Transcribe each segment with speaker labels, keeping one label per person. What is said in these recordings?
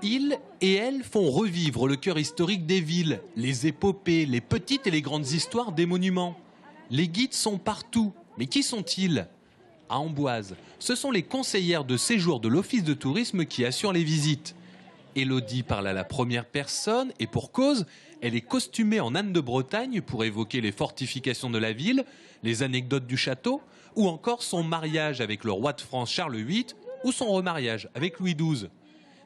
Speaker 1: Ils et elles font revivre le cœur historique des villes, les épopées, les petites et les grandes histoires des monuments. Les guides sont partout, mais qui sont-ils? À Amboise, ce sont les conseillères de séjour de l'Office de tourisme qui assurent les visites. Élodie parle à la première personne et pour cause, elle est costumée en Anne de Bretagne pour évoquer les fortifications de la ville, les anecdotes du château ou encore son mariage avec le roi de France Charles VIII ou son remariage avec Louis XII.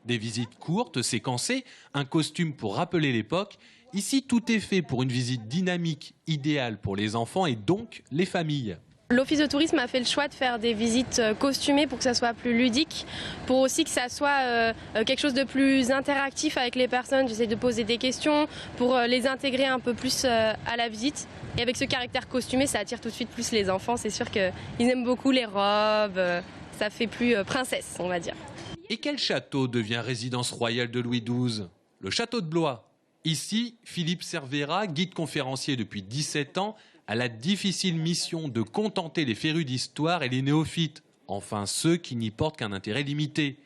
Speaker 1: Des visites courtes, séquencées, un costume pour rappeler l'époque. Ici, tout est fait pour une visite dynamique, idéale pour les enfants et donc les familles.
Speaker 2: L'Office de tourisme a fait le choix de faire des visites costumées pour que ça soit plus ludique, pour aussi que ça soit quelque chose de plus interactif avec les personnes. J'essaie de poser des questions pour les intégrer un peu plus à la visite. Et avec ce caractère costumé, ça attire tout de suite plus les enfants. C'est sûr qu'ils aiment beaucoup les robes, ça fait plus princesse, on va dire.
Speaker 1: Et quel château devient résidence royale de Louis XII? Le château de Blois. Ici, Philippe Cervera, guide conférencier depuis 17 ans, a la difficile mission de contenter les férus d'histoire et les néophytes, enfin ceux qui n'y portent qu'un intérêt limité.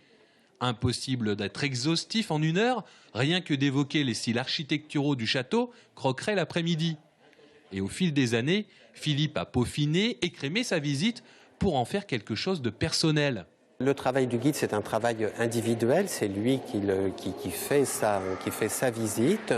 Speaker 1: Impossible d'être exhaustif en 1 heure, rien que d'évoquer les styles architecturaux du château croquerait l'après-midi. Et au fil des années, Philippe a peaufiné, écrémé sa visite pour en faire quelque chose de personnel.
Speaker 3: Le travail du guide, c'est un travail individuel, c'est lui qui fait sa visite.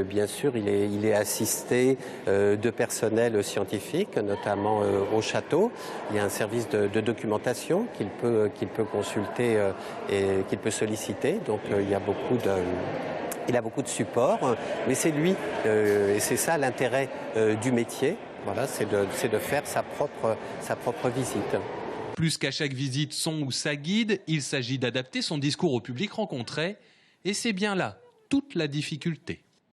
Speaker 3: Bien sûr, il est assisté de personnel scientifique, notamment au château. Il y a un service de documentation qu'il peut consulter et qu'il peut solliciter. Donc il a beaucoup de support, mais c'est lui, et c'est ça l'intérêt du métier. Voilà, c'est de faire sa propre visite.
Speaker 1: Plus qu'à chaque visite son ou sa guide, il s'agit d'adapter son discours au public rencontré. Et c'est bien là toute la difficulté.